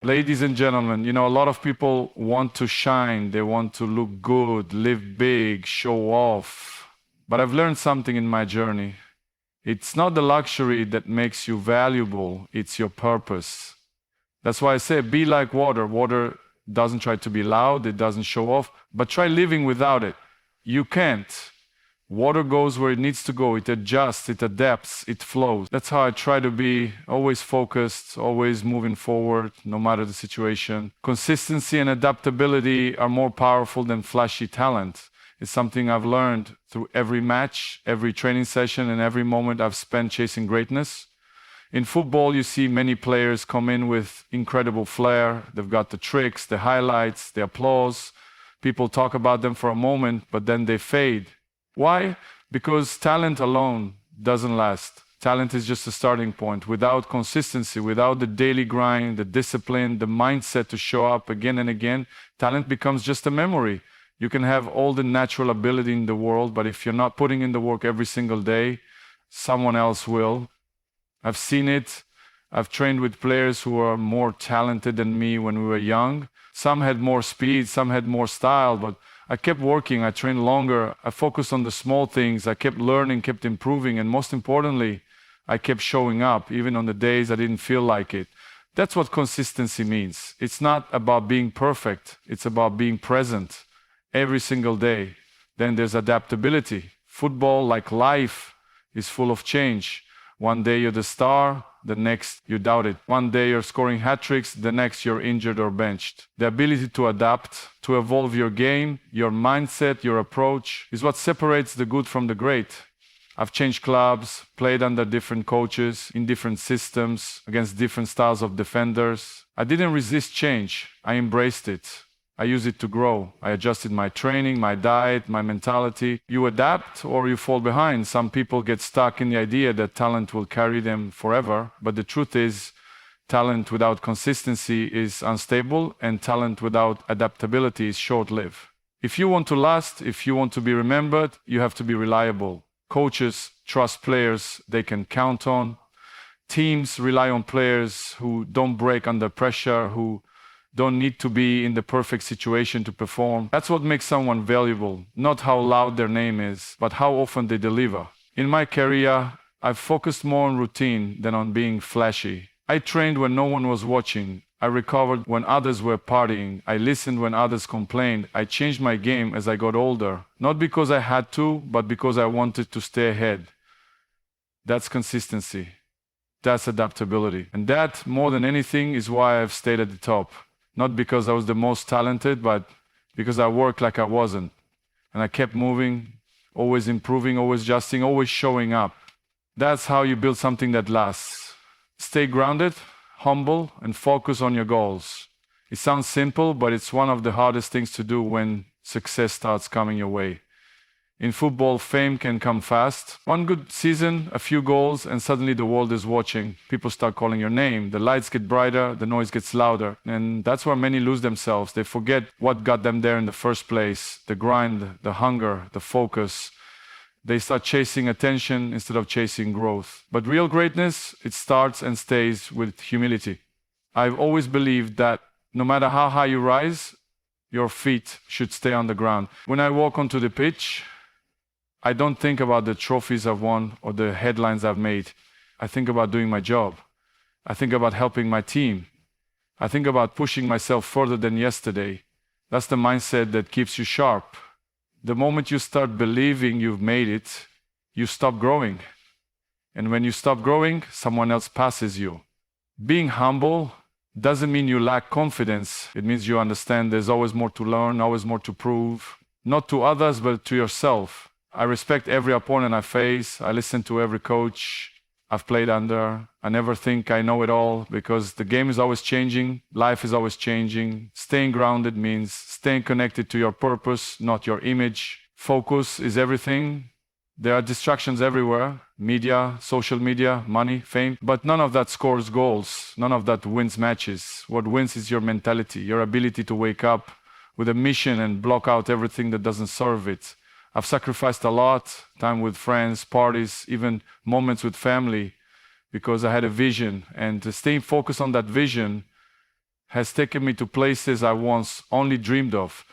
Ladies and gentlemen, a lot of people want to shine, they want to look good, live big, show off. But I've learned something in my journey. It's not the luxury that makes you valuable, it's your purpose. That's why I say be like water. Water doesn't try to be loud, it doesn't show off, but try living without it. You can't. Water goes where it needs to go. It adjusts, it adapts, it flows. That's how I try to be, always focused, always moving forward, no matter the situation. Consistency and adaptability are more powerful than flashy talent. It's something I've learned through every match, every training session, and every moment I've spent chasing greatness. In football, you see many players come in with incredible flair. They've got the tricks, the highlights, the applause. People talk about them for a moment, but then they fade. Why? Because talent alone doesn't last. Talent is just a starting point. Without consistency, without the daily grind, the discipline, the mindset to show up again and again, talent becomes just a memory. You can have all the natural ability in the world, but if you're not putting in the work every single day, someone else will. I've seen it. I've trained with players who are more talented than me when we were young. Some had more speed, some had more style, but I kept working, I trained longer, I focused on the small things, I kept learning, kept improving, and most importantly, I kept showing up, even on the days I didn't feel like it. That's what consistency means. It's not about being perfect, it's about being present every single day. Then there's adaptability. Football, like life, is full of change. One day you're the star, the next you doubt it. One day you're scoring hat tricks, the next you're injured or benched. The ability to adapt, to evolve your game, your mindset, your approach is what separates the good from the great. I've changed clubs, played under different coaches, in different systems, against different styles of defenders. I didn't resist change, I embraced it. I use it to grow. I adjusted my training, my diet, my mentality. You adapt or you fall behind. Some people get stuck in the idea that talent will carry them forever. But the truth is, talent without consistency is unstable, and talent without adaptability is short-lived. If you want to last, if you want to be remembered, you have to be reliable. Coaches trust players they can count on. Teams rely on players who don't break under pressure, who don't need to be in the perfect situation to perform. That's what makes someone valuable, not how loud their name is, but how often they deliver. In my career, I've focused more on routine than on being flashy. I trained when no one was watching. I recovered when others were partying. I listened when others complained. I changed my game as I got older, not because I had to, but because I wanted to stay ahead. That's consistency. That's adaptability. And that, more than anything, is why I've stayed at the top. Not because I was the most talented, but because I worked like I wasn't. And I kept moving, always improving, always adjusting, always showing up. That's how you build something that lasts. Stay grounded, humble, and focus on your goals. It sounds simple, but it's one of the hardest things to do when success starts coming your way. In football, fame can come fast. One good season, a few goals, and suddenly the world is watching. People start calling your name. The lights get brighter, the noise gets louder. And that's where many lose themselves. They forget what got them there in the first place. The grind, the hunger, the focus. They start chasing attention instead of chasing growth. But real greatness, it starts and stays with humility. I've always believed that no matter how high you rise, your feet should stay on the ground. When I walk onto the pitch, I don't think about the trophies I've won or the headlines I've made. I think about doing my job. I think about helping my team. I think about pushing myself further than yesterday. That's the mindset that keeps you sharp. The moment you start believing you've made it, you stop growing. And when you stop growing, someone else passes you. Being humble doesn't mean you lack confidence. It means you understand there's always more to learn, always more to prove. Not to others, but to yourself. I respect every opponent I face. I listen to every coach I've played under. I never think I know it all because the game is always changing. Life is always changing. Staying grounded means staying connected to your purpose, not your image. Focus is everything. There are distractions everywhere. Media, social media, money, fame. But none of that scores goals. None of that wins matches. What wins is your mentality, your ability to wake up with a mission and block out everything that doesn't serve it. I've sacrificed a lot, time with friends, parties, even moments with family, because I had a vision. And staying focused on that vision has taken me to places I once only dreamed of.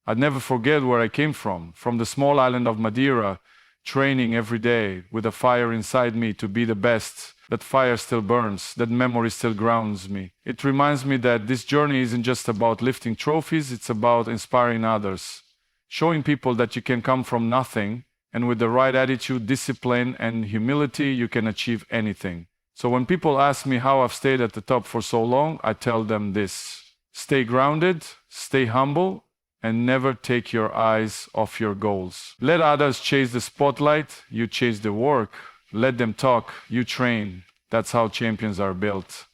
I'd never forget where I came from the small island of Madeira, training every day with a fire inside me to be the best. That fire still burns, that memory still grounds me. It reminds me that this journey isn't just about lifting trophies, it's about inspiring others, showing people that you can come from nothing, and with the right attitude, discipline, and humility, you can achieve anything. So when people ask me how I've stayed at the top for so long, I tell them this: stay grounded, stay humble, and never take your eyes off your goals. Let others chase the spotlight, you chase the work. Let them talk, you train. That's how champions are built.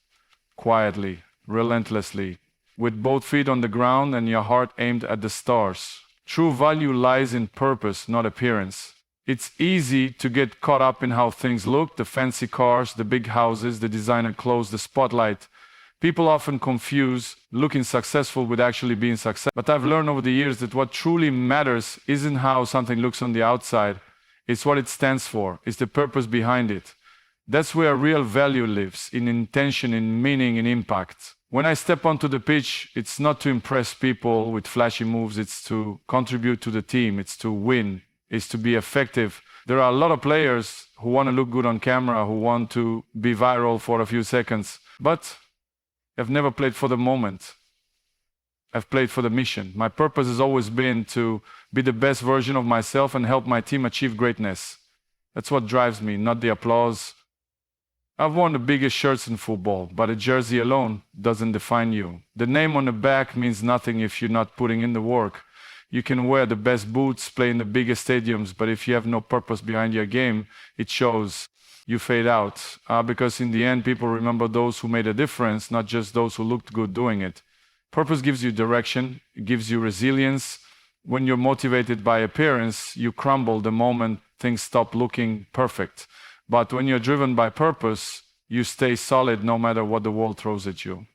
Quietly, relentlessly, with both feet on the ground and your heart aimed at the stars. True value lies in purpose, not appearance. It's easy to get caught up in how things look, the fancy cars, the big houses, the designer clothes, the spotlight. People often confuse looking successful with actually being successful. But I've learned over the years that what truly matters isn't how something looks on the outside. It's what it stands for. It's the purpose behind it. That's where real value lives, in intention, in meaning, in impact. When I step onto the pitch, it's not to impress people with flashy moves. It's to contribute to the team. It's to win. It's to be effective. There are a lot of players who want to look good on camera, who want to be viral for a few seconds, but I've never played for the moment. I've played for the mission. My purpose has always been to be the best version of myself and help my team achieve greatness. That's what drives me, not the applause. I've worn the biggest shirts in football, but a jersey alone doesn't define you. The name on the back means nothing if you're not putting in the work. You can wear the best boots, play in the biggest stadiums, but if you have no purpose behind your game, it shows. You fade out. Because in the end, people remember those who made a difference, not just those who looked good doing it. Purpose gives you direction, it gives you resilience. When you're motivated by appearance, you crumble the moment things stop looking perfect. But when you're driven by purpose, you stay solid no matter what the world throws at you.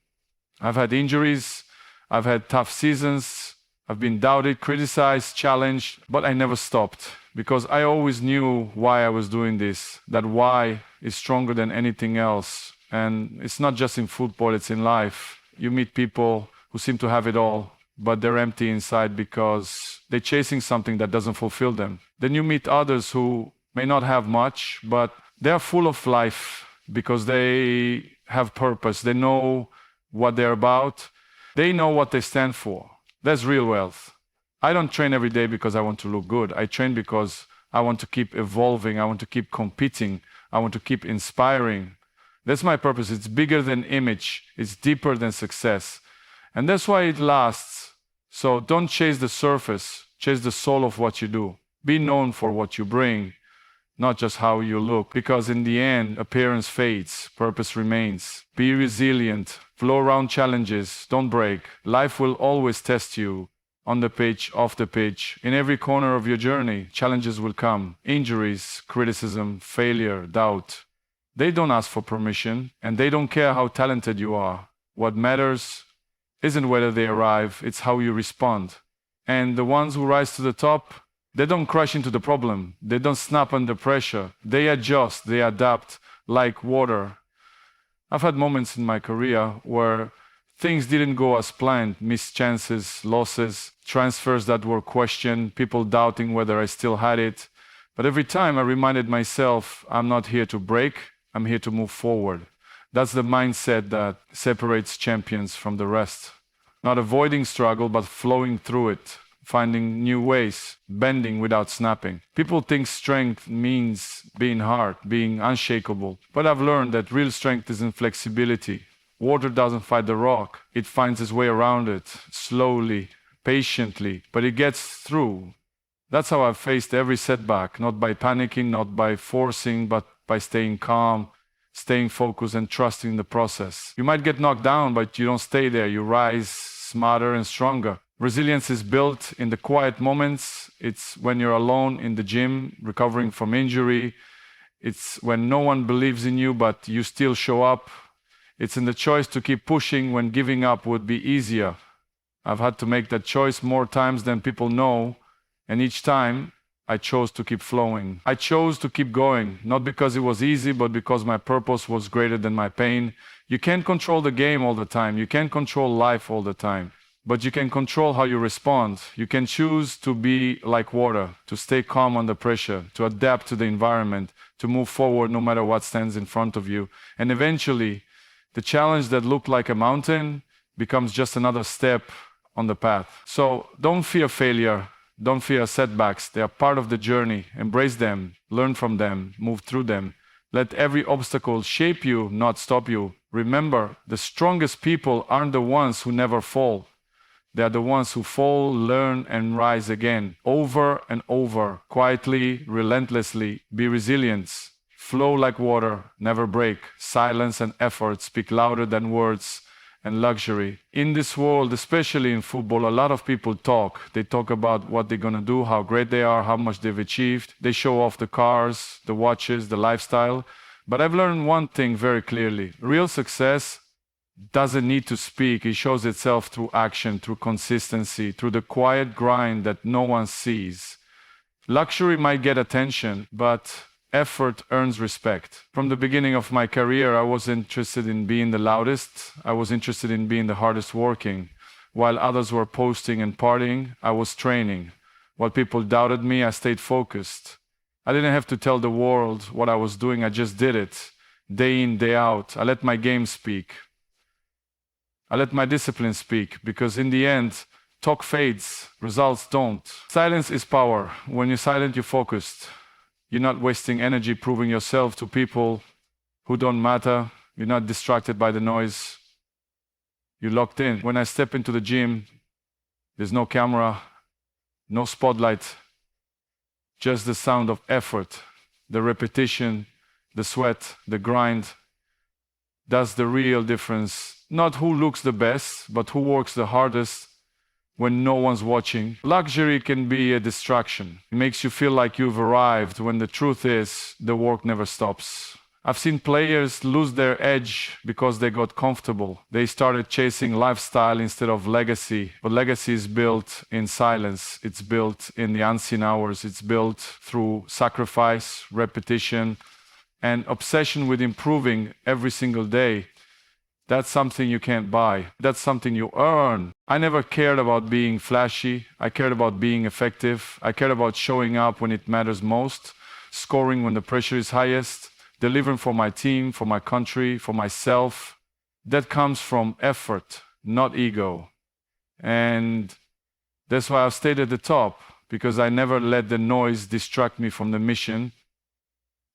I've had injuries, I've had tough seasons, I've been doubted, criticized, challenged, but I never stopped because I always knew why I was doing this. That why is stronger than anything else. And it's not just in football, it's in life. You meet people who seem to have it all, but they're empty inside because they're chasing something that doesn't fulfill them. Then you meet others who may not have much, but they're full of life because they have purpose. They know what they're about. They know what they stand for. That's real wealth. I don't train every day because I want to look good. I train because I want to keep evolving. I want to keep competing. I want to keep inspiring. That's my purpose. It's bigger than image. It's deeper than success. And that's why it lasts. So don't chase the surface. Chase the soul of what you do. Be known for what you bring, not just how you look. Because in the end, appearance fades, purpose remains. Be resilient. Flow around challenges. Don't break. Life will always test you. On the pitch, off the pitch. In every corner of your journey, challenges will come. Injuries, criticism, failure, doubt. They don't ask for permission, and they don't care how talented you are. What matters isn't whether they arrive, it's how you respond. And the ones who rise to the top, they don't crash into the problem. They don't snap under pressure. They adjust, they adapt like water. I've had moments in my career where things didn't go as planned, missed chances, losses, transfers that were questioned, people doubting whether I still had it. But every time I reminded myself, I'm not here to break, I'm here to move forward. That's the mindset that separates champions from the rest. Not avoiding struggle, but flowing through it, finding new ways, bending without snapping. People think strength means being hard, being unshakable. But I've learned that real strength is in flexibility. Water doesn't fight the rock. It finds its way around it, slowly, patiently, but it gets through. That's how I've faced every setback, not by panicking, not by forcing, but by staying calm, staying focused and trusting the process. You might get knocked down, but you don't stay there. You rise smarter and stronger. Resilience is built in the quiet moments. It's when you're alone in the gym, recovering from injury. It's when no one believes in you, but you still show up. It's in the choice to keep pushing when giving up would be easier. I've had to make that choice more times than people know, and each time I chose to keep flowing. I chose to keep going, not because it was easy, but because my purpose was greater than my pain. You can't control the game all the time. You can't control life all the time. But you can control how you respond. You can choose to be like water, to stay calm under pressure, to adapt to the environment, to move forward no matter what stands in front of you. And eventually, the challenge that looked like a mountain becomes just another step on the path. So don't fear failure. Don't fear setbacks. They are part of the journey. Embrace them, learn from them, move through them. Let every obstacle shape you, not stop you. Remember, the strongest people aren't the ones who never fall. They are the ones who fall, learn, and rise again, over and over, quietly, relentlessly. Be resilient. Flow like water, never break. Silence and effort speak louder than words and luxury. In this world, especially in football, a lot of people talk. They talk about what they're going to do, how great they are, how much they've achieved. They show off the cars, the watches, the lifestyle. But I've learned one thing very clearly. Real success doesn't need to speak. It shows itself through action, through consistency, through the quiet grind that no one sees. Luxury might get attention, but effort earns respect. From the beginning of my career, I was interested in being the loudest. I was interested in being the hardest working. While others were posting and partying, I was training. While people doubted me, I stayed focused. I didn't have to tell the world what I was doing. I just did it. Day in, day out. I let my game speak. I let my discipline speak, because in the end, talk fades, results don't. Silence is power. When you're silent, you're focused. You're not wasting energy proving yourself to people who don't matter. You're not distracted by the noise. You're locked in. When I step into the gym, there's no camera, no spotlight, just the sound of effort, the repetition, the sweat, the grind. That's the real difference. Not who looks the best, but who works the hardest when no one's watching. Luxury can be a distraction. It makes you feel like you've arrived, when the truth is the work never stops. I've seen players lose their edge because they got comfortable. They started chasing lifestyle instead of legacy. But legacy is built in silence. It's built in the unseen hours. It's built through sacrifice, repetition, and obsession with improving every single day. That's something you can't buy. That's something you earn. I never cared about being flashy. I cared about being effective. I cared about showing up when it matters most, scoring when the pressure is highest, delivering for my team, for my country, for myself. That comes from effort, not ego. And that's why I've stayed at the top, because I never let the noise distract me from the mission.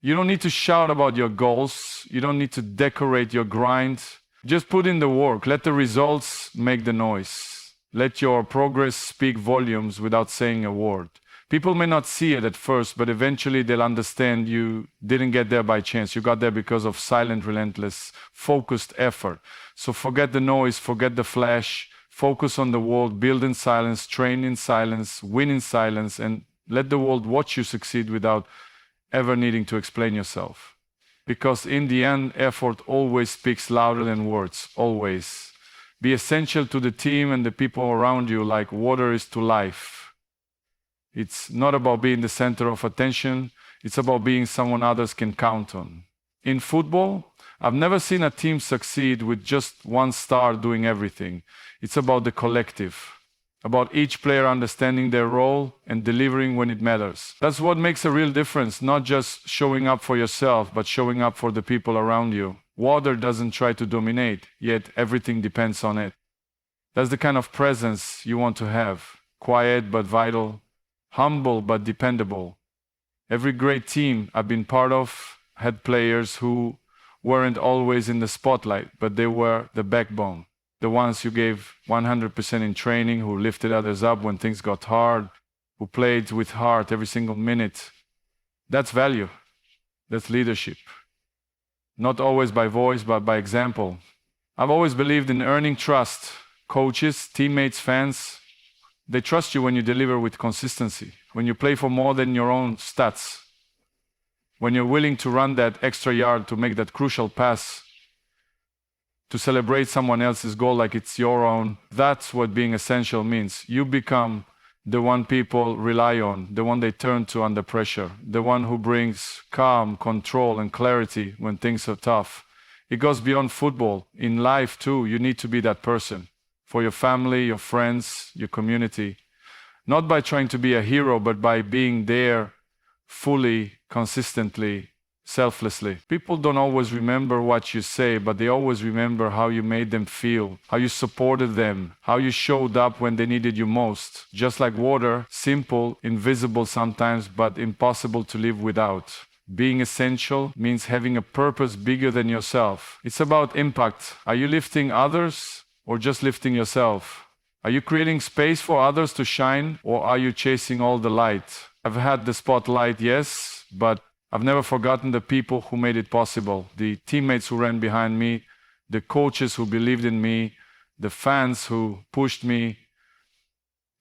You don't need to shout about your goals. You don't need to decorate your grind. Just put in the work. Let the results make the noise. Let your progress speak volumes without saying a word. People may not see it at first, but eventually they'll understand you didn't get there by chance. You got there because of silent, relentless, focused effort. So forget the noise, forget the flash, focus on the world, build in silence, train in silence, win in silence, and let the world watch you succeed without ever needing to explain yourself. Because in the end, effort always speaks louder than words, always. Be essential to the team and the people around you like water is to life. It's not about being the center of attention, it's about being someone others can count on. In football, I've never seen a team succeed with just one star doing everything. It's about the collective. About each player understanding their role and delivering when it matters. That's what makes a real difference, not just showing up for yourself, but showing up for the people around you. Water doesn't try to dominate, yet everything depends on it. That's the kind of presence you want to have. Quiet but vital, humble but dependable. Every great team I've been part of had players who weren't always in the spotlight, but they were the backbone. The ones who gave 100% in training, who lifted others up when things got hard, who played with heart every single minute. That's value. That's leadership. Not always by voice, but by example. I've always believed in earning trust. Coaches, teammates, fans, they trust you when you deliver with consistency, when you play for more than your own stats, when you're willing to run that extra yard to make that crucial pass, to celebrate someone else's goal like it's your own. That's what being essential means. You become the one people rely on, the one they turn to under pressure, the one who brings calm, control, and clarity when things are tough. It goes beyond football. In life, too, you need to be that person for your family, your friends, your community. Not by trying to be a hero, but by being there fully, consistently, selflessly. People don't always remember what you say, but they always remember how you made them feel, how you supported them, how you showed up when they needed you most. Just like water, simple, invisible sometimes, but impossible to live without. Being essential means having a purpose bigger than yourself. It's about impact. Are you lifting others or just lifting yourself? Are you creating space for others to shine, or are you chasing all the light? I've had the spotlight, yes, but I've never forgotten the people who made it possible, the teammates who ran behind me, the coaches who believed in me, the fans who pushed me.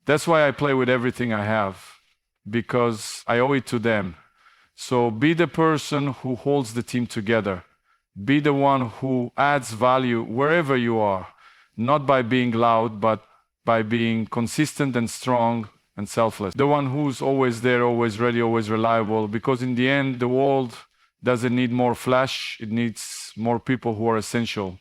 That's why I play with everything I have, because I owe it to them. So be the person who holds the team together. Be the one who adds value wherever you are, not by being loud, but by being consistent and strong and selfless. The one who's always there, always ready, always reliable, because in the end, the world doesn't need more flash, it needs more people who are essential.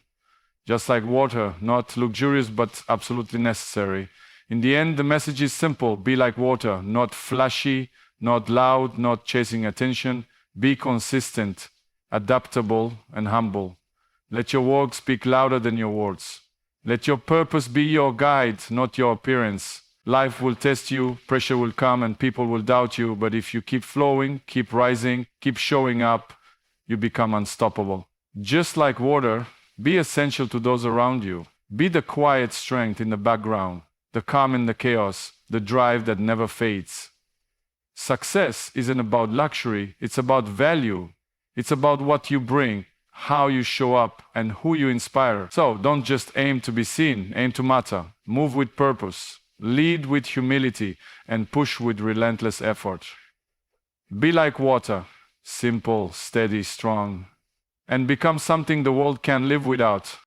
Just like water, not luxurious, but absolutely necessary. In the end, the message is simple: be like water, not flashy, not loud, not chasing attention. Be consistent, adaptable, and humble. Let your work speak louder than your words. Let your purpose be your guide, not your appearance. Life will test you, pressure will come, and people will doubt you, but if you keep flowing, keep rising, keep showing up, you become unstoppable. Just like water, be essential to those around you. Be the quiet strength in the background, the calm in the chaos, the drive that never fades. Success isn't about luxury, it's about value. It's about what you bring, how you show up, and who you inspire. So don't just aim to be seen, aim to matter. Move with purpose. Lead with humility and push with relentless effort. Be like water, simple, steady, strong, and become something the world can live without.